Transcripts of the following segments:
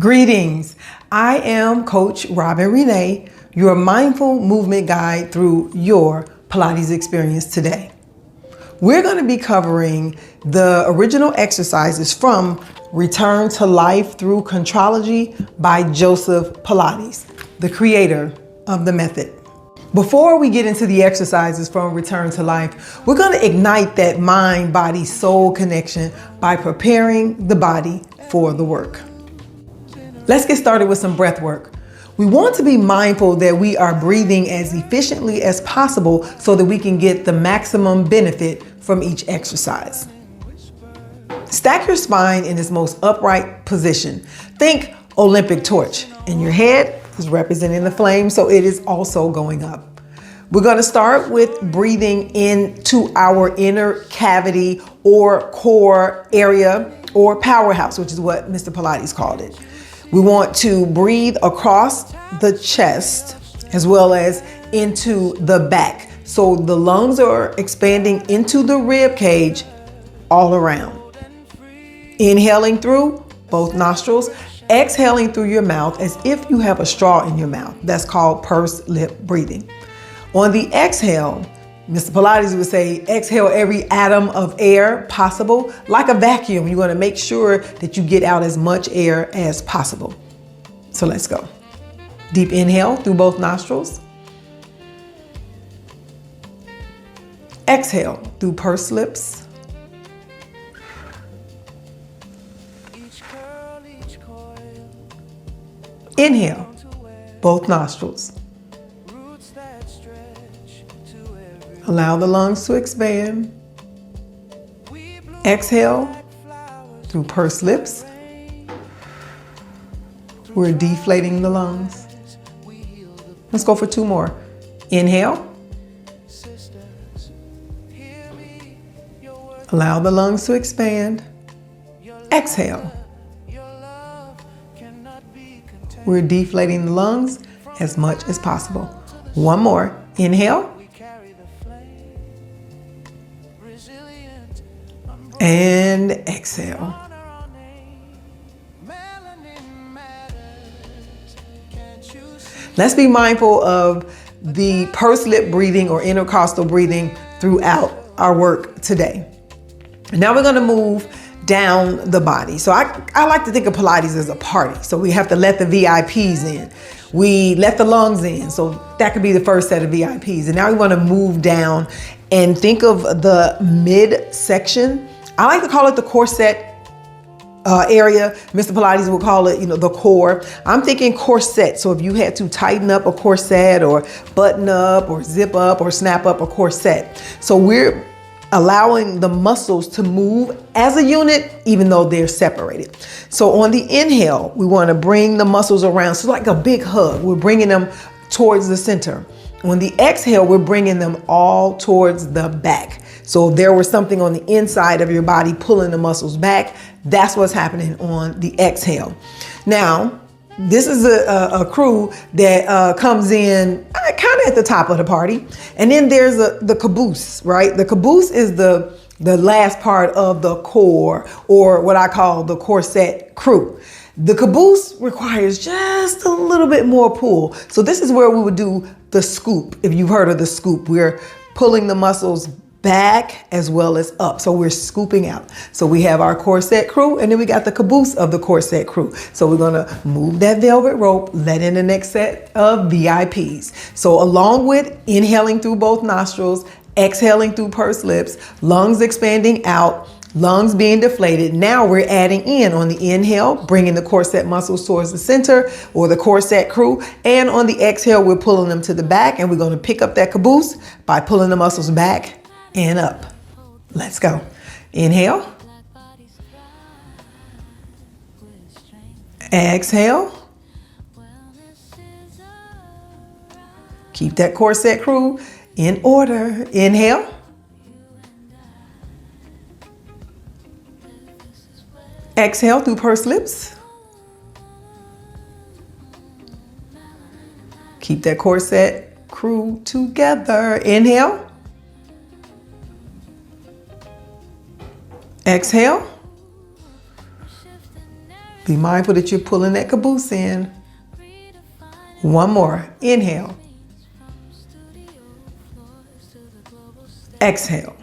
Greetings. I am Coach Robin Renee, your mindful movement guide through your Pilates experience today. We're going to be covering the original exercises from Return to Life Through Contrology by Joseph Pilates, the creator of the method. Before we get into the exercises from Return to Life, we're going to ignite that mind-body-soul connection by preparing the body for the work. Let's get started with some breath work. We want to be mindful that we are breathing as efficiently as possible so that we can get the maximum benefit from each exercise. Stack your spine in its most upright position. Think Olympic torch, and your head is representing the flame, so it is also going up. We're going to start with breathing into our inner cavity or core area or powerhouse, which is what Mr. Pilates called it. We want to breathe across the chest as well as into the back. So the lungs are expanding into the rib cage all around. Inhaling through both nostrils, exhaling through your mouth as if you have a straw in your mouth. That's called pursed lip breathing. On the exhale, Mr. Pilates would say, exhale every atom of air possible, like a vacuum. You want to make sure that you get out as much air as possible. So let's go. Deep inhale through both nostrils. Exhale through pursed lips. Inhale, both nostrils. Allow the lungs to expand. Exhale through pursed lips. We're deflating the lungs. Let's go for two more. Inhale. Allow the lungs to expand. Exhale. We're deflating the lungs as much as possible. One more. Inhale. And exhale. Let's be mindful of the pursed lip breathing or intercostal breathing throughout our work today. And now we're going to move down the body. So I like to think of Pilates as a party. So we have to let the VIPs in. We let the lungs in. So that could be the first set of VIPs. And now we want to move down and think of the midsection. I like to call it the corset area. Mr. Pilates will call it, the core. I'm thinking corset. So if you had to tighten up a corset or button up or zip up or snap up a corset. So we're allowing the muscles to move as a unit, even though they're separated. So on the inhale, we want to bring the muscles around. So like a big hug, we're bringing them towards the center. On the exhale, we're bringing them all towards the back. So if there was something on the inside of your body pulling the muscles back, that's what's happening on the exhale. Now, this is a crew that comes in kind of at the top of the party. And then there's the caboose, right? The caboose is the last part of the core, or what I call the corset crew. The caboose requires just a little bit more pull. So this is where we would do the scoop. If you've heard of the scoop, we're pulling the muscles back as well as up. So we're scooping out. So we have our corset crew, and then we got the caboose of the corset crew. So we're going to move that velvet rope, let in the next set of VIPs. So along with inhaling through both nostrils, exhaling through pursed lips, lungs expanding out, lungs being deflated. Now we're adding in on the inhale, bringing the corset muscles towards the center or the corset crew. And on the exhale, we're pulling them to the back, and we're going to pick up that caboose by pulling the muscles back and up. Let's go. Inhale. Exhale. Keep that corset crew in order. Inhale. Exhale through pursed lips. Keep that corset crew together. Inhale. Exhale. Be mindful that you're pulling that caboose in. One more. Inhale. Exhale.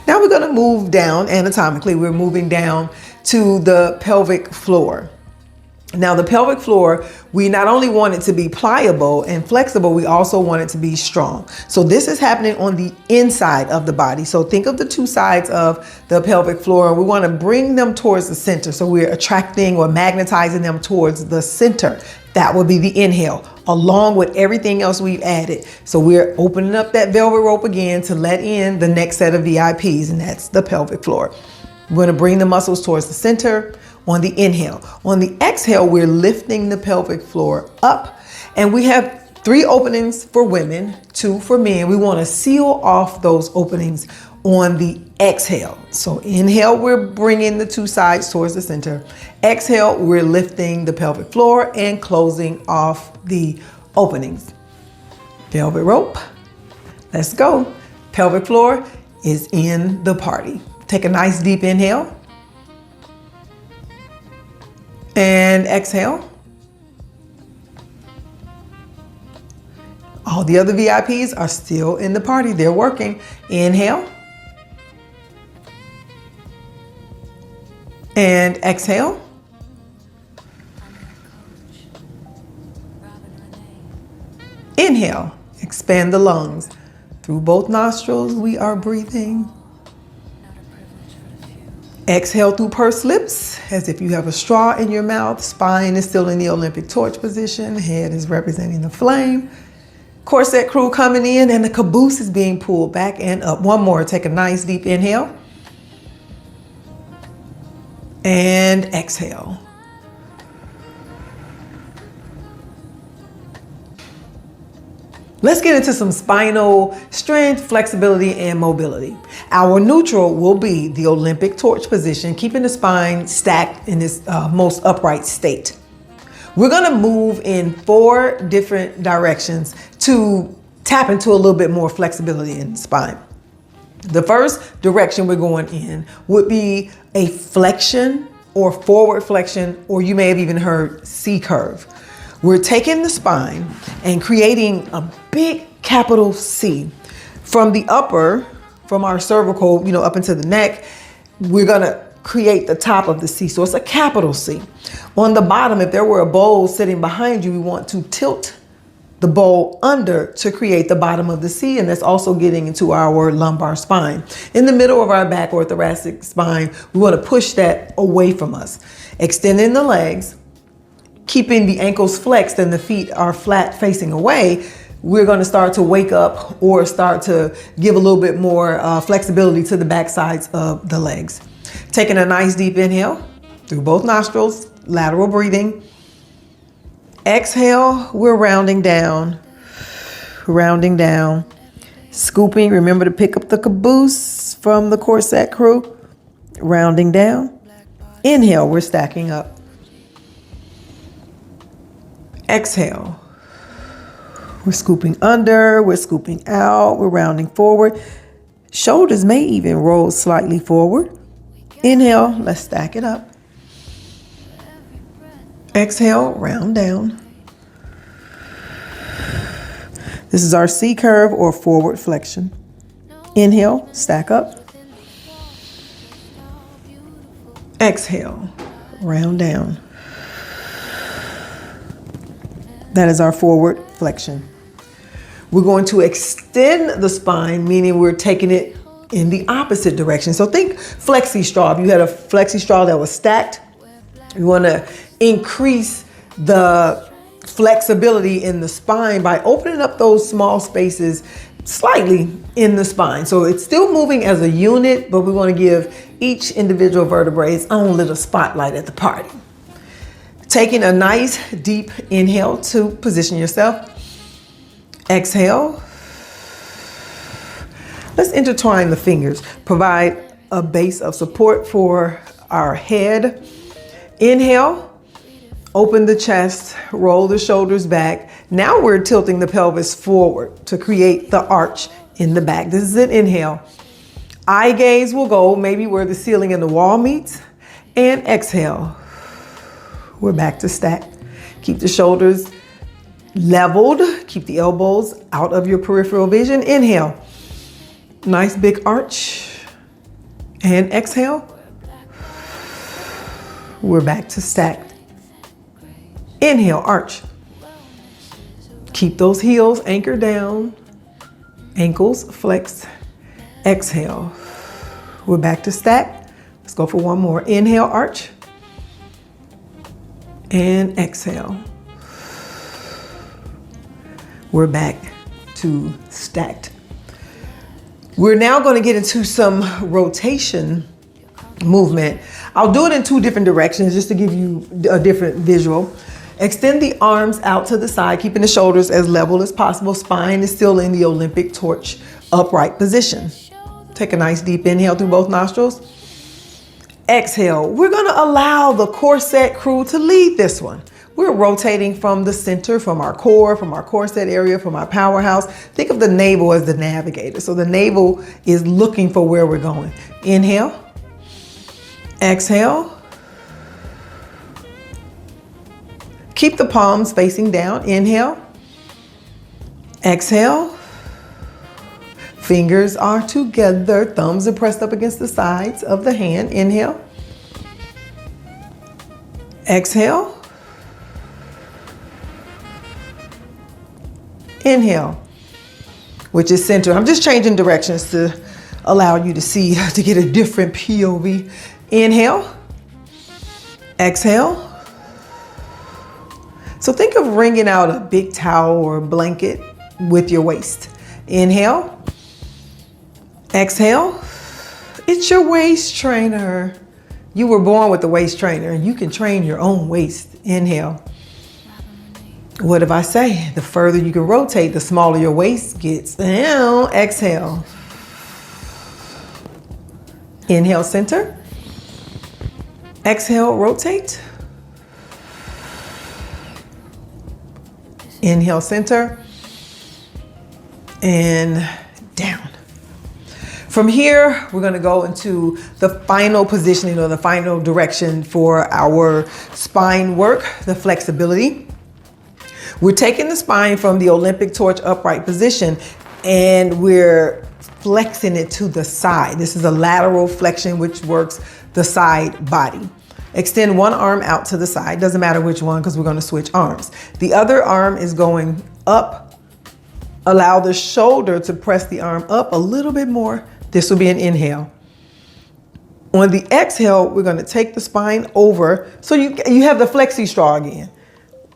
Now we're going to move down anatomically. We're moving down to the pelvic floor. Now the pelvic floor, we not only want it to be pliable and flexible, we also want it to be strong. So this is happening on the inside of the body. So think of the two sides of the pelvic floor, and we want to bring them towards the center. So we're attracting or magnetizing them towards the center. That would be the inhale, along with everything else we've added. So we're opening up that velvet rope again to let in the next set of VIPs, and that's the pelvic floor. We're going to bring the muscles towards the center on the inhale. On the exhale, we're lifting the pelvic floor up, and we have 3 openings for women, 2 for men. We want to seal off those openings on the exhale. So inhale, we're bringing the 2 sides towards the center. Exhale, we're lifting the pelvic floor and closing off the openings. Velvet rope. Let's go. Pelvic floor is in the party. Take a nice deep inhale. And exhale. All the other VIPs are still in the party. They're working. Inhale. And exhale. Inhale. Expand the lungs. Through both nostrils, we are breathing. Exhale through pursed lips, as if you have a straw in your mouth. Spine is still in the Olympic torch position. Head is representing the flame. Corset crew coming in, and the caboose is being pulled back and up. One more. Take a nice deep inhale. And exhale. Let's get into some spinal strength, flexibility, and mobility. Our neutral will be the Olympic torch position, keeping the spine stacked in its most upright state. We're gonna move in 4 different directions to tap into a little bit more flexibility in the spine. The first direction we're going in would be a flexion or forward flexion, or you may have even heard C curve. We're taking the spine and creating a big capital C. From the upper, from our cervical, up into the neck, we're gonna create the top of the C. So it's a capital C. On the bottom, if there were a bowl sitting behind you, we want to tilt the bowl under to create the bottom of the C, and that's also getting into our lumbar spine. In the middle of our back or thoracic spine, we want to push that away from us. Extending the legs, keeping the ankles flexed and the feet are flat facing away, we're going to start to wake up or start to give a little bit more flexibility to the back sides of the legs. Taking a nice deep inhale through both nostrils, lateral breathing. Exhale, we're rounding down. Scooping, remember to pick up the caboose from the corset crew. Rounding down. Inhale, we're stacking up. Exhale. We're scooping under, we're scooping out, we're rounding forward. Shoulders may even roll slightly forward. Inhale, let's stack it up. Exhale, round down. This is our C curve or forward flexion. Inhale, stack up. Exhale, round down. That is our forward flexion. We're going to extend the spine, meaning we're taking it in the opposite direction. So think flexi straw. If you had a flexi straw that was stacked, you want to increase the flexibility in the spine by opening up those small spaces slightly in the spine. So it's still moving as a unit, but we want to give each individual vertebrae its own little spotlight at the party. Taking a nice deep inhale to position yourself. Exhale. Let's intertwine the fingers. Provide a base of support for our head. Inhale. Open the chest, roll the shoulders back. Now we're tilting the pelvis forward to create the arch in the back. This is an inhale. Eye gaze will go maybe where the ceiling and the wall meets. And exhale. We're back to stack. Keep the shoulders leveled. Keep the elbows out of your peripheral vision. Inhale. Nice big arch. And exhale. We're back to stacked. Inhale, arch. Keep those heels anchored down. Ankles flexed. Exhale. We're back to stack. Let's go for one more. Inhale, arch. And exhale. We're back to stacked. We're now going to get into some rotation movement. I'll do it in two different directions just to give you a different visual. Extend the arms out to the side, keeping the shoulders as level as possible. Spine is still in the Olympic torch upright position. Take a nice deep inhale through both nostrils. Exhale. We're going to allow the corset crew to lead this one. We're rotating from the center, from our corset area, from our powerhouse. Think of the navel as the navigator. So the navel is looking for where we're going. Inhale. Exhale. Keep the palms facing down. Inhale. Exhale. Fingers are together. Thumbs are pressed up against the sides of the hand. Inhale. Exhale. Inhale, which is center. I'm just changing directions to allow you to see, to get a different POV. Inhale. Exhale. So think of wringing out a big towel or a blanket with your waist. Inhale. Exhale. It's your waist trainer. You were born with a waist trainer and you can train your own waist. Inhale. What if I say the further you can rotate, the smaller your waist gets? Now, exhale. Inhale, center. Exhale, rotate. Inhale, center. And down. From here, we're going to go into the final positioning or the final direction for our spine work, the flexibility. We're taking the spine from the Olympic torch upright position and we're flexing it to the side. This is a lateral flexion which works the side body. Extend one arm out to the side. Doesn't matter which one because we're going to switch arms. The other arm is going up. Allow the shoulder to press the arm up a little bit more. This will be an inhale. On the exhale, we're going to take the spine over. So you have the flexi straw again.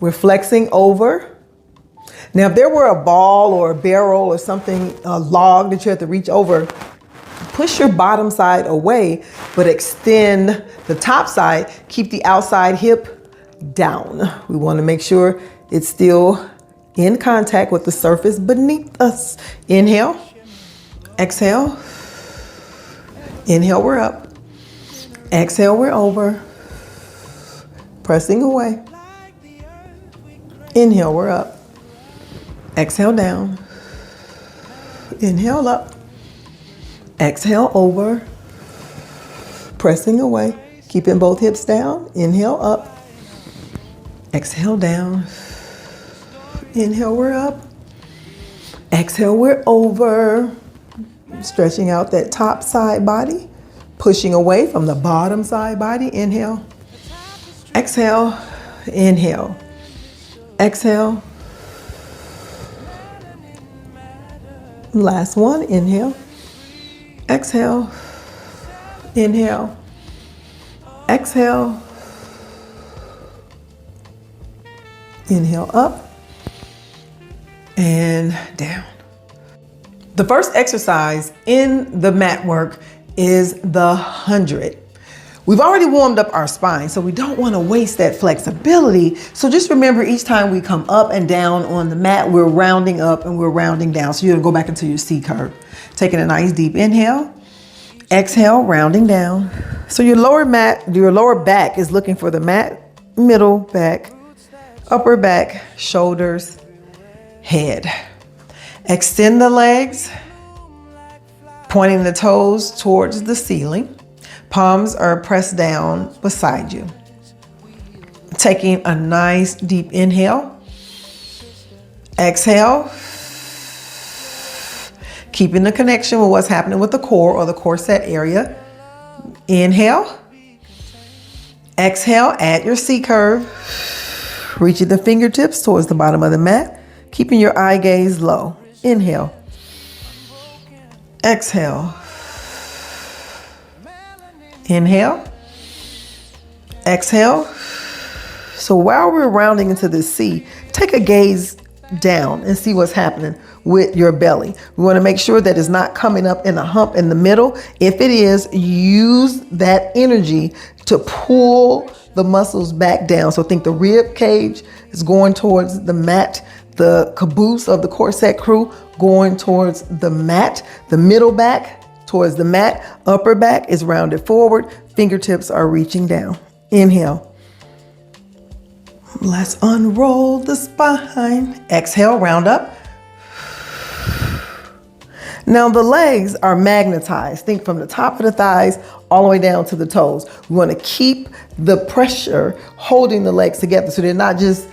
We're flexing over. Now, if there were a ball or a barrel or something, a log that you have to reach over, push your bottom side away, but extend the top side. Keep the outside hip down. We want to make sure it's still in contact with the surface beneath us. Inhale. Exhale. Inhale, we're up. Exhale, we're over. Pressing away. Inhale, we're up. Exhale, down. Inhale, up. Exhale, over. Pressing away. Keeping both hips down. Inhale, up. Exhale, down. Inhale, we're up. Exhale, we're over. Stretching out that top side body. Pushing away from the bottom side body. Inhale. Exhale. Inhale. Exhale. Last one. Inhale. Exhale. Inhale. Exhale. Inhale up and down. The first exercise in the mat work is the 100. We've already warmed up our spine, so we don't want to waste that flexibility. So just remember each time we come up and down on the mat, we're rounding up and we're rounding down. So you're going to go back into your C curve. Taking a nice deep inhale. Exhale, rounding down. So your lower back is looking for the mat, middle back, upper back, shoulders, head. Extend the legs. Pointing the toes towards the ceiling. Palms are pressed down beside you. Taking a nice deep inhale. Exhale. Keeping the connection with what's happening with the core or the core set area. Inhale. Exhale, add your C curve. Reaching the fingertips towards the bottom of the mat. Keeping your eye gaze low. Inhale. Exhale. Inhale. Exhale. So while we're rounding into this C, take a gaze down and see what's happening with your belly. We want to make sure that it's not coming up in a hump in the middle. If it is, use that energy to pull the muscles back down. So think the rib cage is going towards the mat, the caboose of the corset crew going towards the mat, the middle back towards the mat, upper back is rounded forward, fingertips are reaching down. Inhale. Let's unroll the spine. Exhale, round up. Now the legs are magnetized. Think from the top of the thighs all the way down to the toes. We want to keep the pressure holding the legs together so they're not just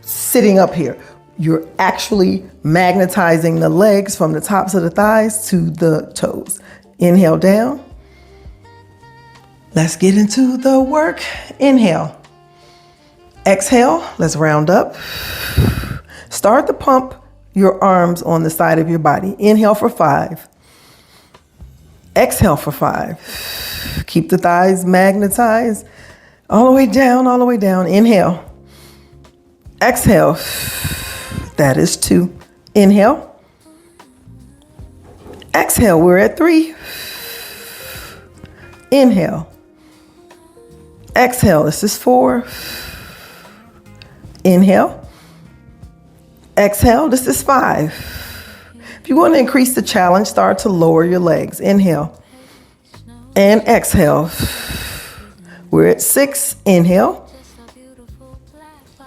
sitting up here. You're actually magnetizing the legs from the tops of the thighs to the toes. Inhale down. Let's get into the work. Inhale. Exhale, let's round up. Start to pump your arms on the side of your body. Inhale for 5. Exhale for 5. Keep the thighs magnetized. All the way down, all the way down. Inhale. Exhale. That is 2. Inhale. Exhale, we're at 3. Inhale. Exhale, this is 4. Inhale. Exhale, this is 5. If you want to increase the challenge, start to lower your legs. Inhale. And exhale. We're at 6. Inhale.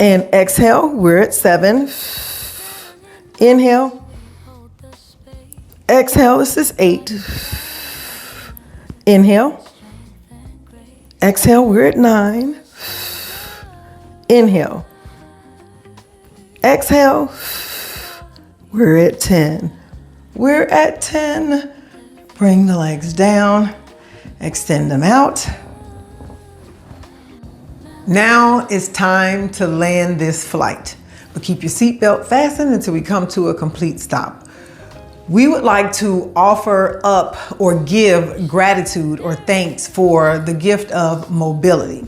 And exhale, we're at 7. Inhale. Exhale, this is 8. Inhale. Exhale, we're at 9. Inhale. Exhale, we're at 10. We're at 10. Bring the legs down, extend them out. Now it's time to land this flight, but keep your seatbelt fastened until we come to a complete stop. We would like to offer up or give gratitude or thanks for the gift of mobility,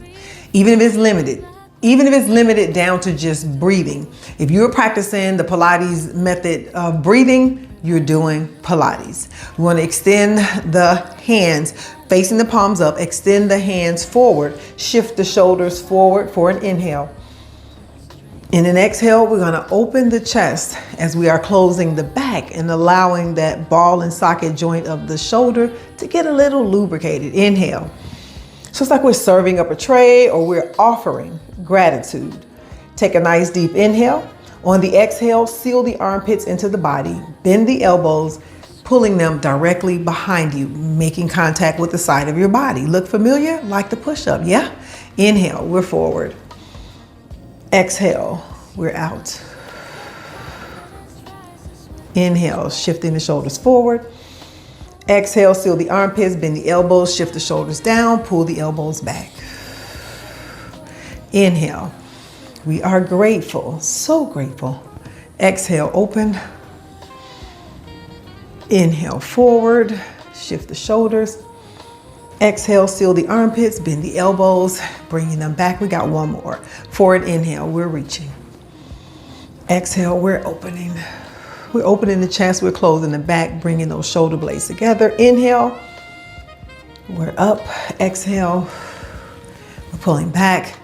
even if it's limited. Even if it's limited down to just breathing. If you're practicing the Pilates method of breathing, you're doing Pilates. We want to extend the hands facing the palms up, extend the hands forward, shift the shoulders forward for an inhale. In an exhale, we're going to open the chest as we are closing the back and allowing that ball and socket joint of the shoulder to get a little lubricated. Inhale. So it's like we're serving up a tray or we're offering gratitude. Take a nice deep inhale. On the exhale, seal the armpits into the body, bend the elbows, pulling them directly behind you, making contact with the side of your body. Look familiar? Like the push-up, yeah? Inhale, we're forward. Exhale, we're out. Inhale, shifting the shoulders forward. Exhale, seal the armpits, bend the elbows, shift the shoulders down, pull the elbows back. Inhale. We are grateful, so grateful. Exhale, open. Inhale, forward, shift the shoulders. Exhale, seal the armpits, bend the elbows, bringing them back. We got one more. Forward inhale, we're reaching. Exhale, we're opening. We're opening the chest, we're closing the back, bringing those shoulder blades together. Inhale, we're up. Exhale, we're pulling back.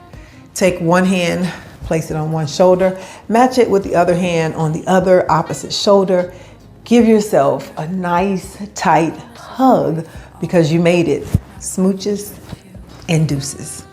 Take one hand, place it on one shoulder, match it with the other hand on the other opposite shoulder. Give yourself a nice tight hug because you made it. Smooches and deuces.